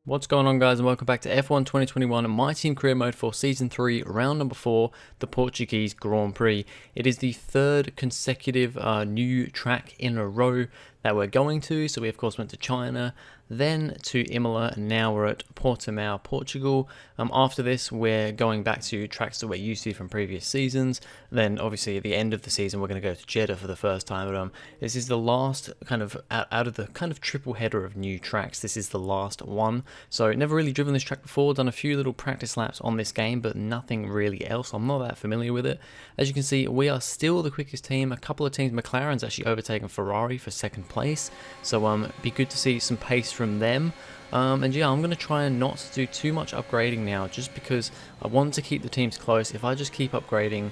What's going on, guys, and welcome back to F1 2021 My Team Career Mode for Season 3, Round number 4, the Portuguese Grand Prix. It is the third consecutive new track in a row that we're going to. So we, of course, went to China, then to Imola, and now we're at Portimao, Portugal. After this, we're going back to tracks that we're used to from previous seasons. Then, obviously, at the end of the season, we're going to go to Jeddah for the first time. But this is the last kind of, out of the kind of triple header of new tracks, this is the last one. So never really driven this track before, done a few little practice laps on this game, but nothing really else. I'm not that familiar with it. As you can see, we are still the quickest team. A couple of teams, McLaren's actually overtaken Ferrari for second place. So be good to see some pace from them. And yeah, I'm going to try and not do too much upgrading now, just because I want to keep the teams close. If I just keep upgrading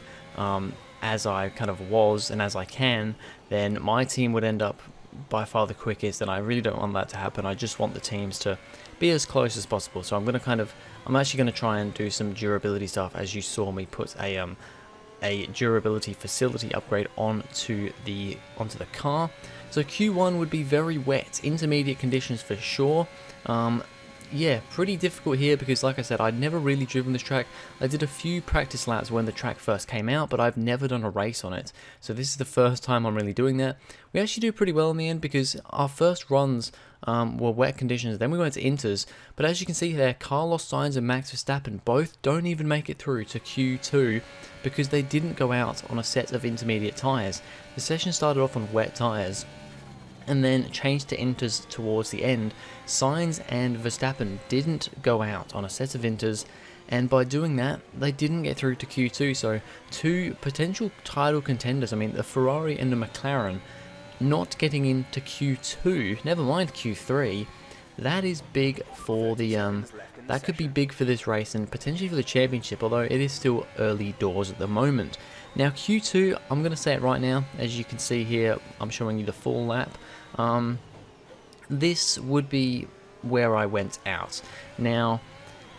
as I kind of was and as I can, then my team would end up by far the quickest, and I really don't want that to happen. I just want the teams to be as close as possible. So I'm actually going to try and do some durability stuff, as you saw me put a durability facility upgrade onto the car. So Q1 would be very wet, intermediate conditions for sure. Yeah, pretty difficult here because, like I said, I'd never really driven this track. I did a few practice laps when the track first came out, but I've never done a race on it. So this is the first time I'm really doing that. We actually do pretty well in the end because our first runs were wet conditions. Then we went to Inters, but as you can see there, Carlos Sainz and Max Verstappen both don't even make it through to Q2 because they didn't go out on a set of intermediate tyres. The session started off on wet tyres and then changed to Inters towards the end. Sainz and Verstappen didn't go out on a set of Inters, and by doing that, they didn't get through to Q2, so two potential title contenders, I mean the Ferrari and the McLaren, not getting into Q2, never mind Q3, that is big for the, that could be big for this race and potentially for the championship, although it is still early doors at the moment. Now Q2, I'm going to say it right now, as you can see here, I'm showing you the full lap. This would be where I went out. Now,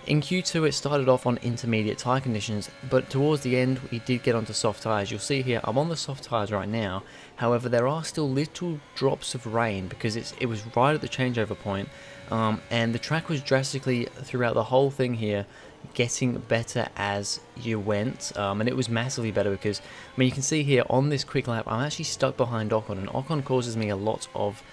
in Q2 it started off on intermediate tyre conditions, but towards the end we did get onto soft tyres. You'll see here, I'm on the soft tyres right now, however there are still little drops of rain because it was right at the changeover point, and the track was drastically, throughout the whole thing here, getting better as you went, and it was massively better because, I mean, you can see here on this quick lap, I'm actually stuck behind Ocon, and Ocon causes me a lot of,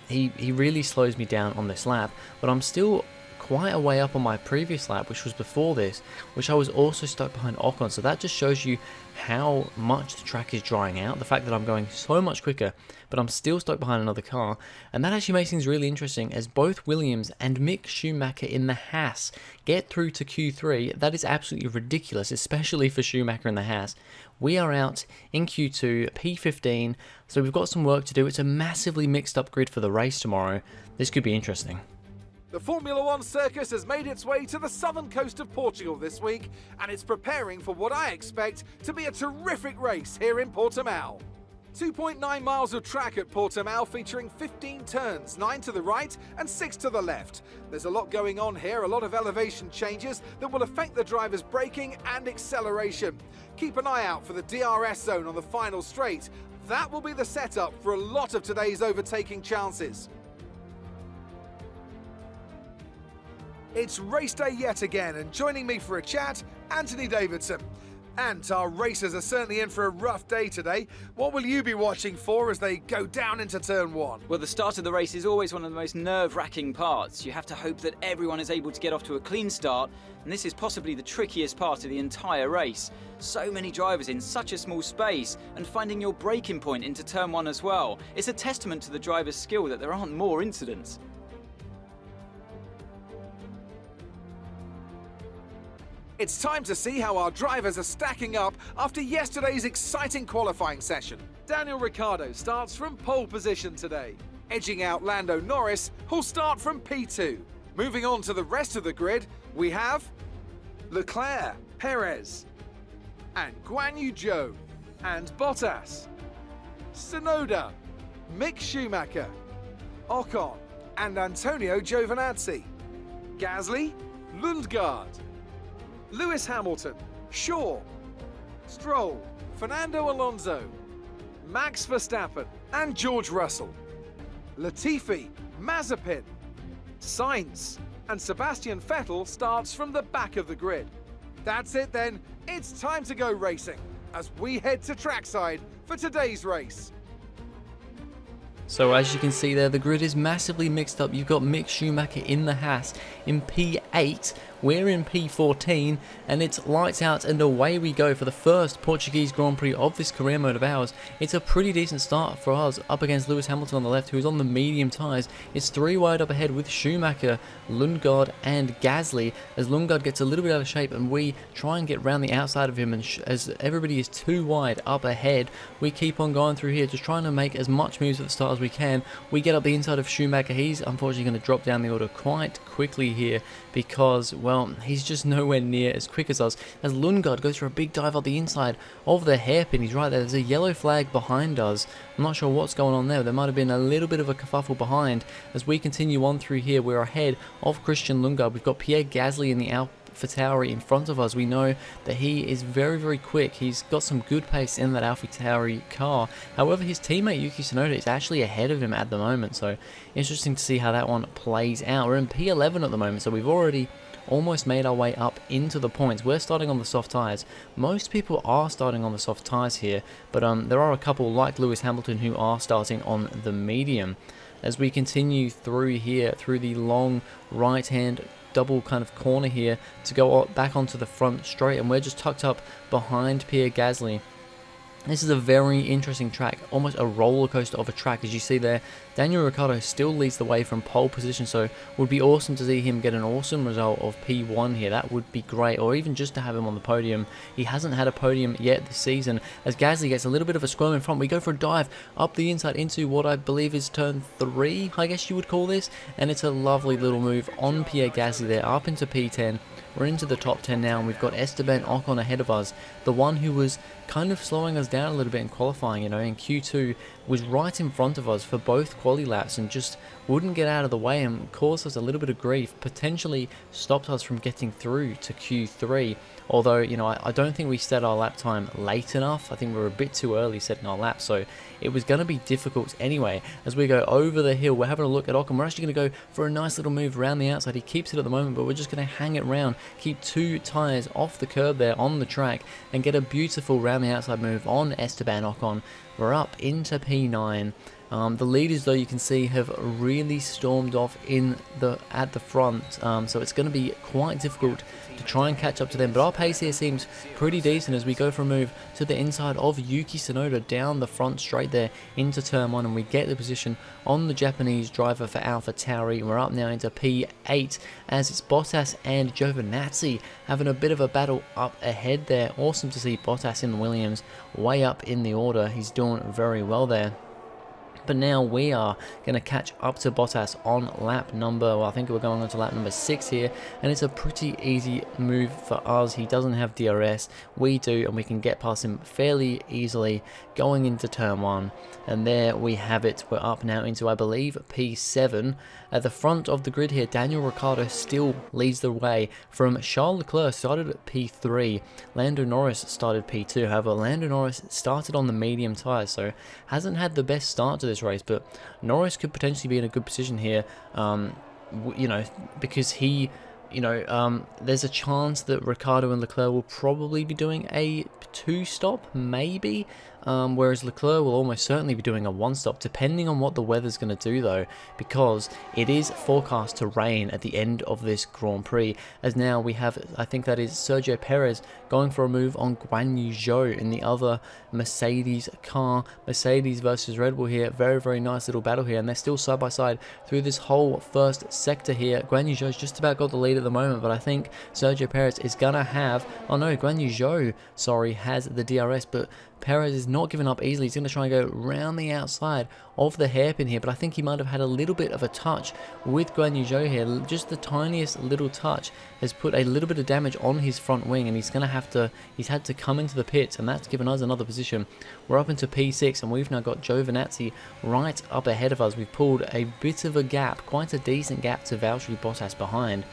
he really slows me down on this lap, but I'm still quite a way up on my previous lap, which was before this, which I was also stuck behind Ocon, so that just shows you how much the track is drying out, the fact that I'm going so much quicker, but I'm still stuck behind another car, and that actually makes things really interesting, as both Williams and Mick Schumacher in the Haas get through to Q3. That is absolutely ridiculous, especially for Schumacher in the Haas. We are out in Q2, P15, so we've got some work to do. It's a massively mixed up grid for the race tomorrow. This could be interesting. The Formula One circus has made its way to the southern coast of Portugal this week, and it's preparing for what I expect to be a terrific race here in Portimao. 2.9 miles of track at Portimao, featuring 15 turns, 9 to the right and 6 to the left. There's a lot going on here, a lot of elevation changes that will affect the driver's braking and acceleration. Keep an eye out for the DRS zone on the final straight. That will be the setup for a lot of today's overtaking chances. It's race day yet again, and joining me for a chat, Anthony Davidson. And our racers are certainly in for a rough day today. What will you be watching for as they go down into turn one? Well, the start of the race is always one of the most nerve-wracking parts. You have to hope that everyone is able to get off to a clean start, and this is possibly the trickiest part of the entire race. So many drivers in such a small space, and finding your braking point into turn one as well. It's a testament to the driver's skill that there aren't more incidents. It's time to see how our drivers are stacking up after yesterday's exciting qualifying session. Daniel Ricciardo starts from pole position today, edging out Lando Norris, who'll start from P2. Moving on to the rest of the grid, we have Leclerc, Perez, and Guan Yu Zhou, and Bottas, Tsunoda, Mick Schumacher, Ocon, and Antonio Giovinazzi, Gasly, Lundgaard, Lewis Hamilton, Shaw, Stroll, Fernando Alonso, Max Verstappen, and George Russell, Latifi, Mazepin, Sainz, and Sebastian Vettel starts from the back of the grid. That's it then, it's time to go racing, as we head to trackside for today's race. So as you can see there, the grid is massively mixed up. You've got Mick Schumacher in the Haas in P8, we're in P14, and it's lights out and away we go for the first Portuguese Grand Prix of this career mode of ours. It's a pretty decent start for us up against Lewis Hamilton on the left, who's on the medium tyres. It's 3 wide up ahead with Schumacher, Lundgaard and Gasly, as Lundgaard gets a little bit out of shape and we try and get round the outside of him, and as everybody is 2 wide up ahead, we keep on going through here, just trying to make as much moves at the start as we can. We get up the inside of Schumacher. He's unfortunately going to drop down the order quite quickly here because, well, he's just nowhere near as quick as us, as Lundgaard goes for a big dive up the inside of the hairpin. He's right there. There's a yellow flag behind us. I'm not sure what's going on there. There might have been a little bit of a kerfuffle behind. As we continue on through here, we're ahead of Christian Lundgaard. We've got Pierre Gasly in the AlphaTauri in front of us. We know that he is very, very quick. He's got some good pace in that AlphaTauri car. However, his teammate Yuki Tsunoda is actually ahead of him at the moment, so interesting to see how that one plays out. We're in P11 at the moment, so we've already almost made our way up into the points. We're starting on the soft tyres. Most people are starting on the soft tyres here, but there are a couple like Lewis Hamilton who are starting on the medium. As we continue through here, through the long right hand double kind of corner here to go back onto the front straight, and we're just tucked up behind Pierre Gasly. This is a very interesting track, almost a roller coaster of a track. As you see there, Daniel Ricciardo still leads the way from pole position, so it would be awesome to see him get an awesome result of P1 here. That would be great, or even just to have him on the podium. He hasn't had a podium yet this season. As Gasly gets a little bit of a squirm in front, we go for a dive up the inside into what I believe is turn 3, I guess you would call this, and it's a lovely little move on Pierre Gasly there, up into P10. We're into the top 10 now, and we've got Esteban Ocon ahead of us. The one who was kind of slowing us down a little bit in qualifying, in Q2, was right in front of us for both quali laps and just wouldn't get out of the way and caused us a little bit of grief, potentially stopped us from getting through to Q3. Although, I don't think we set our lap time late enough. I think we were a bit too early setting our lap, so it was going to be difficult anyway. As we go over the hill, we're having a look at Ocon. We're actually going to go for a nice little move around the outside. He keeps it at the moment, but we're just going to hang it round, keep 2 tyres off the curb there on the track, and get a beautiful round the outside move on Esteban Ocon. We're up into P9. The leaders, though, you can see have really stormed off at the front, so it's going to be quite difficult to try and catch up to them. But our pace here seems pretty decent as we go for a move to the inside of Yuki Tsunoda down the front straight there into turn 1, and we get the position on the Japanese driver for AlphaTauri. We're up now into P8 as it's Bottas and Giovinazzi having a bit of a battle up ahead there. Awesome to see Bottas in Williams way up in the order. He's doing very well there. But now we are going to catch up to Bottas on lap number, well, I think we're going on to lap number 6 here, and it's a pretty easy move for us. He doesn't have DRS, we do, and we can get past him fairly easily going into turn 1. And there we have it. We're up now into, I believe, P7. At the front of the grid here, Daniel Ricciardo still leads the way from Charles Leclerc, started at P3. Lando Norris started P2. However, Lando Norris started on the medium tyres, so hasn't had the best start to this race, but Norris could potentially be in a good position here, because he, there's a chance that Ricciardo and Leclerc will probably be doing a 2-stop, maybe, whereas Leclerc will almost certainly be doing a 1-stop, depending on what the weather's going to do, though, because it is forecast to rain at the end of this Grand Prix, as now we have, I think that is Sergio Perez going for a move on Guan Yu Zhou in the other Mercedes car. Mercedes versus Red Bull here, very, very nice little battle here, and they're still side by side through this whole first sector here. Guan Yu Zhou's just about got the lead at the moment, but I think Sergio Perez is going to have, Guan Yu Zhou, sorry, has the DRS, but Perez is not giving up easily. He's going to try and go round the outside of the hairpin here, but I think he might have had a little bit of a touch with Guan Yu Zhou here. Just the tiniest little touch has put a little bit of damage on his front wing, and he's had to come into the pits, and that's given us another position. We're up into P6, and we've now got Giovinazzi right up ahead of us. We've pulled a bit of a gap, quite a decent gap to Valtteri Bottas behind.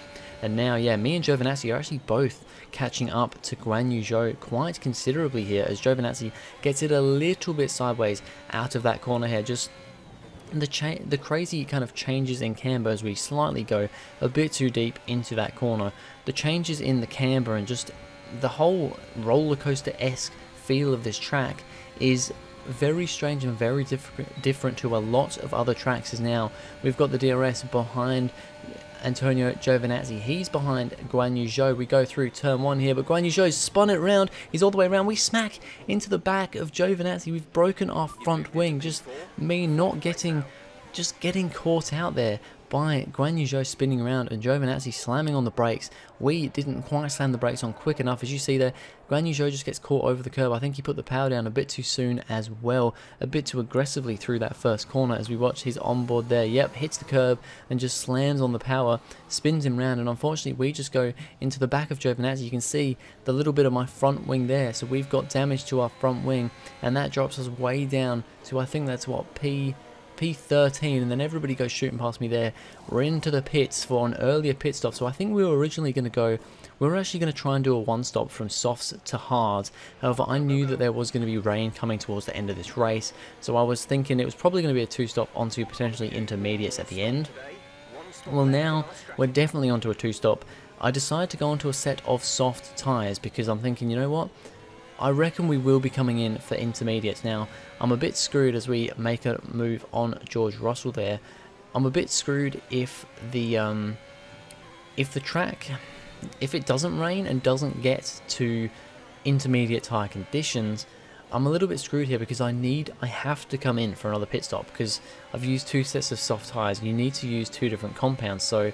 And now, yeah, me and Giovinazzi are actually both catching up to Guan Yu Zhou quite considerably here, as Giovinazzi gets it a little bit sideways out of that corner here, just the crazy kind of changes in camber as we slightly go a bit too deep into that corner. The changes in the camber and just the whole roller coaster-esque feel of this track is very strange and very different to a lot of other tracks. As now we've got the DRS behind Antonio Giovinazzi, he's behind Guan Yu Zhou. We go through turn 1 here, but Guan Yu Zhou's spun it round, he's all the way around, we smack into the back of Giovinazzi, we've broken our front wing, just me not getting, just getting caught out there by Guan Yu Zhou spinning around and Giovinazzi slamming on the brakes. We didn't quite slam the brakes on quick enough. As you see there, Guan Yu Zhou just gets caught over the curb. I think he put the power down a bit too soon as well, a bit too aggressively through that first corner. As we watch his onboard there, yep, hits the curb and just slams on the power, spins him round, and unfortunately we just go into the back of Giovinazzi. You can see the little bit of my front wing there, so we've got damage to our front wing, and that drops us way down to, I think that's what, P13, and then everybody goes shooting past me there. We're into the pits for an earlier pit stop, so I think we were originally going to go, we were actually going to try and do a one stop from softs to hards. However, I knew that there was going to be rain coming towards the end of this race, so I was thinking it was probably going to be a two stop onto potentially intermediates at the end. Well, now we're definitely onto a two stop. I decided to go onto a set of soft tyres because I'm thinking, you know what, I reckon we will be coming in for intermediates. Now, I'm a bit screwed as we make a move on George Russell there. I'm a bit screwed if the track, if it doesn't rain and doesn't get to intermediate tyre conditions, I'm a little bit screwed here because I have to come in for another pit stop because I've used 2 sets of soft tyres. You need to use 2 different compounds, so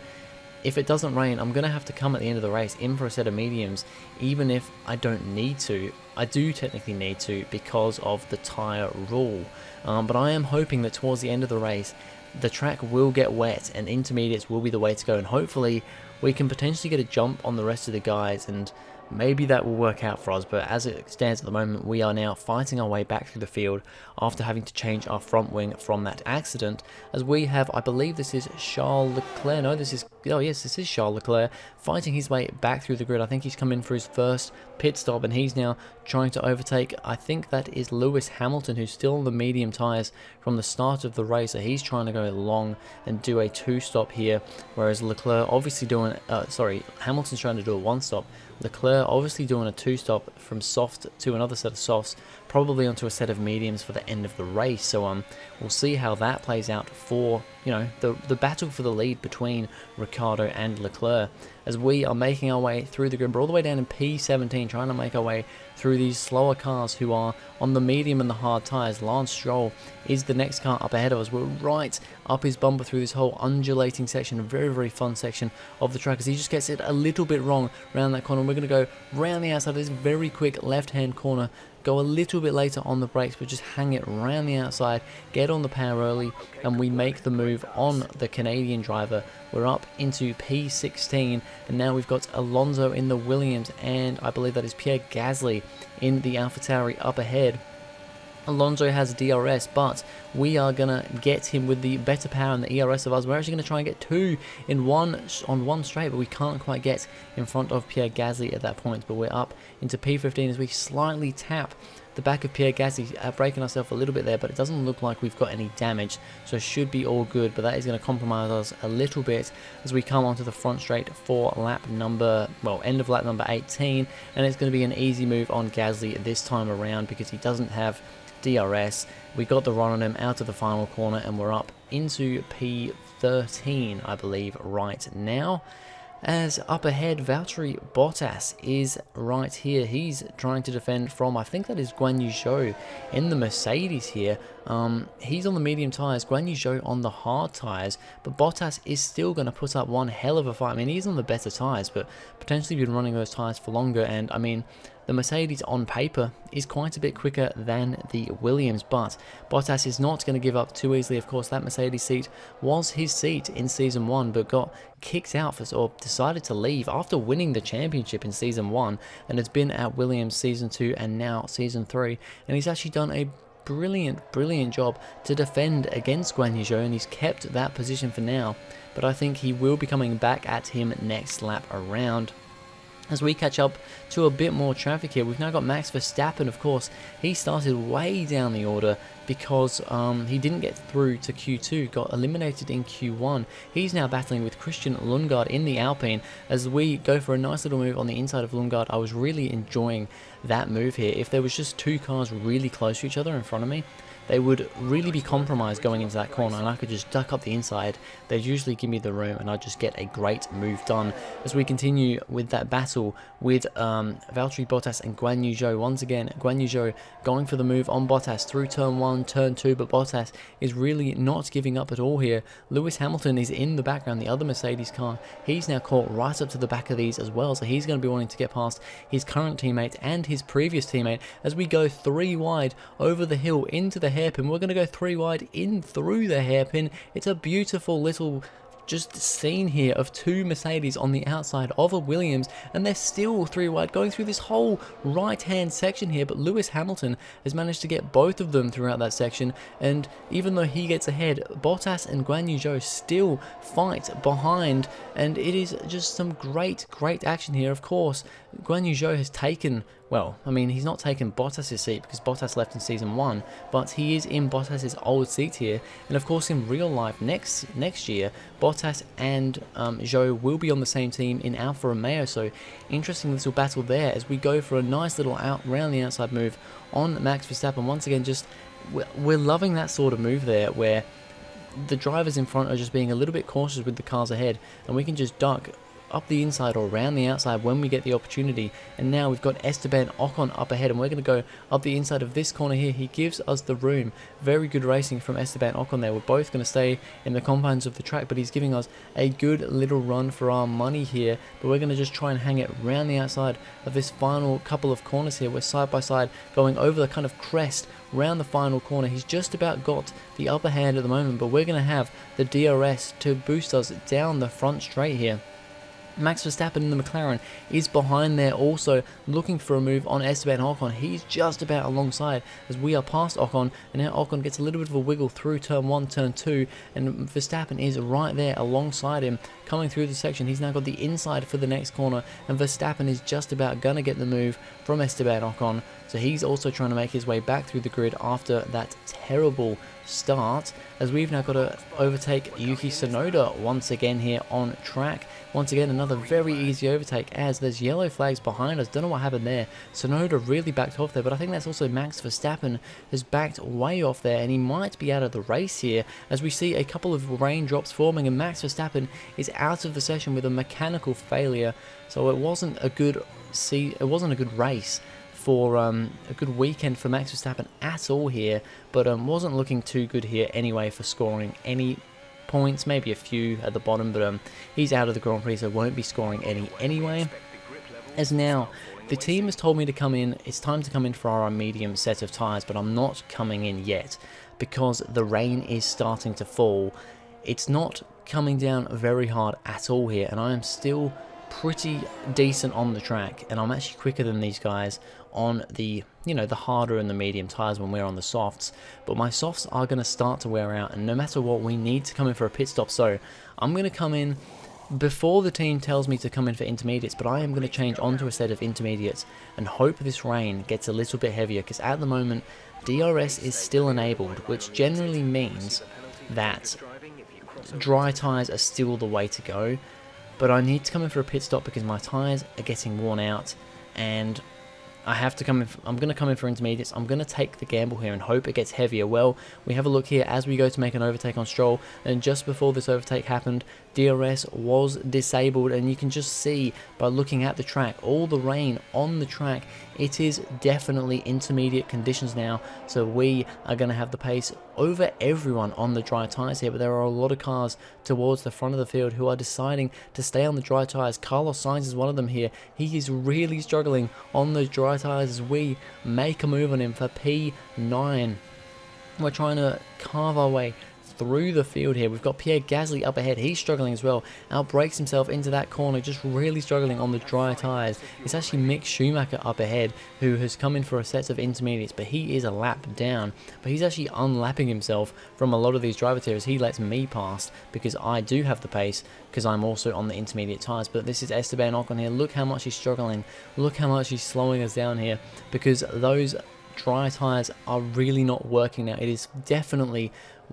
if it doesn't rain, I'm going to have to come at the end of the race in for a set of mediums, even if I don't need to. I do technically need to because of the tyre rule, but I am hoping that towards the end of the race, the track will get wet and intermediates will be the way to go, and hopefully we can potentially get a jump on the rest of the guys, and maybe that will work out for us. But as it stands at the moment, we are now fighting our way back through the field after having to change our front wing from that accident, as we have, I believe this is Charles Leclerc, no this is, oh yes, this is Charles Leclerc fighting his way back through the grid. I think he's come in for his first pit stop and he's now trying to overtake, I think that is Lewis Hamilton, who's still on the medium tyres from the start of the race, so he's trying to go long and do a 2-stop here, whereas Leclerc obviously doing, Hamilton's trying to do a 1-stop. Leclerc obviously doing a 2-stop from soft to another set of softs, probably onto a set of mediums for the end of the race. So we'll see how that plays out for, you know, the battle for the lead between Ricciardo and Leclerc, as we are making our way through the grid. We're all the way down in P17, trying to make our way through these slower cars who are on the medium and the hard tyres. Lance Stroll is the next car up ahead of us. We're right up his bumper through this whole undulating section, a very, very fun section of the track, as he just gets it a little bit wrong around that corner. We're going to go round the outside of this very quick left-hand corner, go a little bit later on the brakes, but just hang it round the outside, get on the power early, and we make the move on the Canadian driver. We're up into P16, and now we've got Alonso in the Williams, and I believe that is Pierre Gasly in the AlphaTauri up ahead. Alonso has DRS, but we are going to get him with the better power and the ERS of us. We're actually going to try and get 2 in one straight, but we can't quite get in front of Pierre Gasly at that point. But we're up into P15 as we slightly tap the back of Pierre Gasly, breaking ourselves a little bit there, but it doesn't look like we've got any damage, so it should be all good. But that is going to compromise us a little bit as we come onto the front straight for end of lap number 18, and it's going to be an easy move on Gasly this time around because he doesn't have DRS. We got the run on him out of the final corner, and we're up into P13, I believe, right now. As up ahead, Valtteri Bottas is right here. He's trying to defend from, I think that is Guan Yu Zhou in the Mercedes here. He's on the medium tyres, Guan Yu Zhou on the hard tyres, but Bottas is still going to put up one hell of a fight. I mean, he's on the better tyres, but potentially been running those tyres for longer, and I mean, the Mercedes on paper is quite a bit quicker than the Williams, but Bottas is not going to give up too easily. Of course, that Mercedes seat was his seat in Season 1, but got kicked out or decided to leave after winning the championship in Season 1, and has been at Williams Season 2 and now Season 3, and he's actually done a brilliant job to defend against Guan Yu Zhou, and he's kept that position for now, but I think he will be coming back at him next lap around. As we catch up to a bit more traffic here, we've now got Max Verstappen, of course. He started way down the order because he didn't get through to Q2, got eliminated in Q1. He's now battling with Christian Lundgaard in the Alpine as we go for a nice little move on the inside of Lundgaard. I was really enjoying that move here. If there was just two cars really close to each other in front of me, they would really be compromised going into that corner, and I could just duck up the inside. They'd usually give me the room, and I'd just get a great move done. As we continue with that battle with Valtteri Bottas and Guan Yu Zhou. Once again, Guan Yu Zhou going for the move on Bottas through turn 1, turn 2, but Bottas is really not giving up at all here. Lewis Hamilton is in the background, the other Mercedes car. He's now caught right up to the back of these as well, so he's going to be wanting to get past his current teammate and his previous teammate as we go 3 wide over the hill into the hairpin. We're going to go 3 wide in through the hairpin. It's a beautiful little just scene here of 2 Mercedes on the outside of a Williams, and they're still 3 wide going through this whole right hand section here, but Lewis Hamilton has managed to get both of them throughout that section, and even though he gets ahead, Bottas and Guan Yu Zhou still fight behind, and it is just some great action here. Of course, Guan Yu Zhou has taken, well, I mean, he's not taken Bottas' seat because Bottas left in Season 1, but he is in Bottas' old seat here. And of course, in real life, next year, Bottas and Zhou will be on the same team in Alfa Romeo, so interesting little battle there as we go for a nice little round the outside move on Max Verstappen. Once again, just we're loving that sort of move there where the drivers in front are just being a little bit cautious with the cars ahead, and we can just duck up the inside or around the outside when we get the opportunity. And now we've got Esteban Ocon up ahead, and we're going to go up the inside of this corner here. He gives us the room. Very good racing from Esteban Ocon there. We're both going to stay in the confines of the track, but he's giving us a good little run for our money here. But we're going to just try and hang it around the outside of this final couple of corners here. We're side by side going over the kind of crest round the final corner. He's just about got the upper hand at the moment, but we're going to have the DRS to boost us down the front straight here. Max Verstappen in the McLaren is behind there also looking for a move on Esteban Ocon. He's just about alongside as we are past Ocon, and now Ocon gets a little bit of a wiggle through turn 1, turn 2, and Verstappen is right there alongside him coming through the section. He's now got the inside for the next corner, and Verstappen is just about going to get the move from Esteban Ocon. So he's also trying to make his way back through the grid after that terrible start, as we've now got to overtake Yuki Tsunoda once again here on track. Once again, another very easy overtake as there's yellow flags behind us. Don't know what happened there. Tsunoda really backed off there, but I think that's also Max Verstappen has backed way off there, and he might be out of the race here as we see a couple of raindrops forming, and Max Verstappen is out of the session with a mechanical failure. So it wasn't a good race for a good weekend for Max Verstappen at all here, but wasn't looking too good here anyway for scoring any points, maybe a few at the bottom, but he's out of the Grand Prix, so won't be scoring any anyway. As now, the team has told me to come in, it's time to come in for our medium set of tyres, but I'm not coming in yet because the rain is starting to fall. It's not coming down very hard at all here, and I am still pretty decent on the track, and I'm actually quicker than these guys on the, the harder and the medium tires when we're on the softs, but my softs are going to start to wear out, and no matter what, we need to come in for a pit stop. So I'm going to come in before the team tells me to come in for intermediates, but I am going to change onto a set of intermediates and hope this rain gets a little bit heavier, because at the moment DRS is still enabled, which generally means that dry tires are still the way to go. But I need to come in for a pit stop because my tyres are getting worn out, and I have to come in. I'm going to come in for intermediates. I'm going to take the gamble here and hope it gets heavier. Well, we have a look here as we go to make an overtake on Stroll, and just before this overtake happened, DRS was disabled, and you can just see by looking at the track, all the rain on the track, it is definitely intermediate conditions now, so we are going to have the pace over everyone on the dry tyres here. But there are a lot of cars towards the front of the field who are deciding to stay on the dry tyres. Carlos Sainz is one of them here. He is really struggling on the dry tyres as we make a move on him for P9. We're trying to carve our way through the field here. We've got Pierre Gasly up ahead. He's struggling as well. Outbrakes himself into that corner, just really struggling on the dry tyres. It's actually Mick Schumacher up ahead, who has come in for a set of intermediates, but he is a lap down. But he's actually unlapping himself from a lot of these driver tiers. He lets me past because I do have the pace, because I'm also on the intermediate tyres. But this is Esteban Ocon here. Look how much he's struggling. Look how much he's slowing us down here, because those dry tyres are really not working now. It is definitely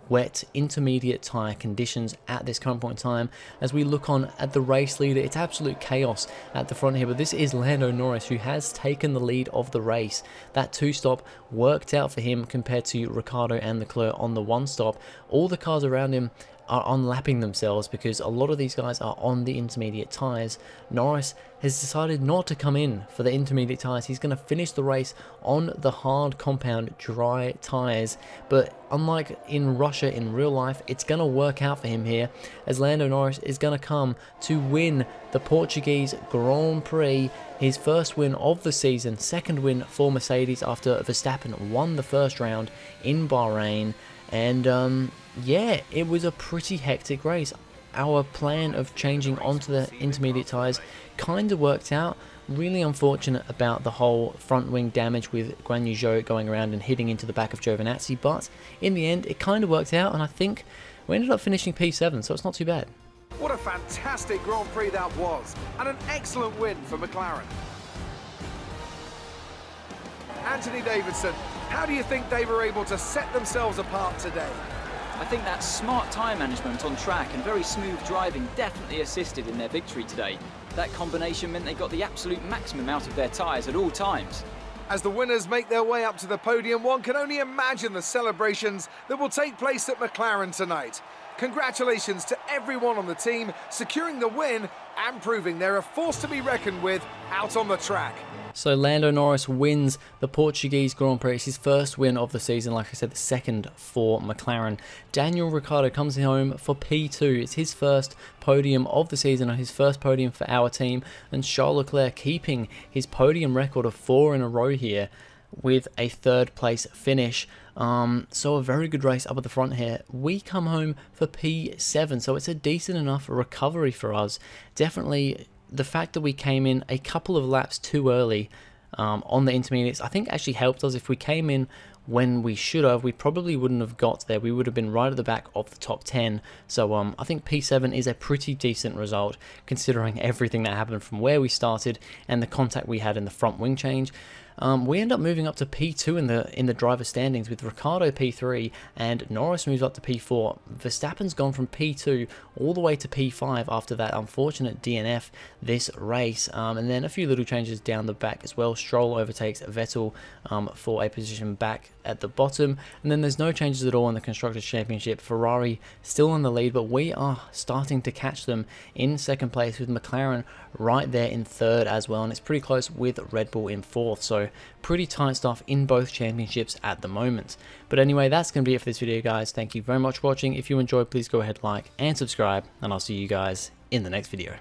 wet intermediate tyre conditions at this current point in time. As we look on at the race leader, it's absolute chaos at the front here, but this is Lando Norris, who has taken the lead of the race. That 2-stop worked out for him compared to Ricciardo and Leclerc on the 1-stop. All the cars around him are unlapping themselves because a lot of these guys are on the intermediate tyres. Norris has decided not to come in for the intermediate tyres. He's going to finish the race on the hard compound dry tyres, but unlike in Russia in real life, it's going to work out for him here, as Lando Norris is going to come to win the Portuguese Grand Prix, his first win of the season, second win for Mercedes after Verstappen won the first round in Bahrain. And yeah, it was a pretty hectic race. Our plan of changing onto the intermediate tyres kind of worked out. Really unfortunate about the whole front wing damage with Guan Yu Zhou going around and hitting into the back of Giovinazzi, but in the end it kind of worked out, and I think we ended up finishing P7, so it's not too bad. What a fantastic Grand Prix that was, and an excellent win for McLaren. Anthony Davidson, how do you think they were able to set themselves apart today? I think that smart tyre management on track and very smooth driving definitely assisted in their victory today. That combination meant they got the absolute maximum out of their tyres at all times. As the winners make their way up to the podium, one can only imagine the celebrations that will take place at McLaren tonight. Congratulations to everyone on the team, securing the win and proving they're a force to be reckoned with out on the track. So Lando Norris wins the Portuguese Grand Prix. It's his first win of the season, like I said, the second for McLaren. Daniel Ricciardo comes home for P2. It's his first podium of the season and his first podium for our team. And Charles Leclerc keeping his podium record of 4 in a row here with a third place finish. So a very good race up at the front here. We come home for P7, so it's a decent enough recovery for us. Definitely the fact that we came in a couple of laps too early on the intermediates, I think actually helped us. If we came in when we should have, we probably wouldn't have got there. We would have been right at the back of the top 10. So I think P7 is a pretty decent result considering everything that happened from where we started and the contact we had in the front wing change. We end up moving up to P2 in the driver standings with Ricciardo P3 and Norris moves up to P4. Verstappen's gone from P2 all the way to P5 after that unfortunate DNF this race, and then a few little changes down the back as well. Stroll overtakes Vettel for a position back at the bottom, and then there's no changes at all in the Constructors' Championship. Ferrari still in the lead, but we are starting to catch them in second place with McLaren right there in third as well, and it's pretty close with Red Bull in fourth. So pretty tight stuff in both championships at the moment. But anyway, that's going to be it for this video, guys. Thank you very much for watching. If you enjoyed, please go ahead, like and subscribe, and I'll see you guys in the next video.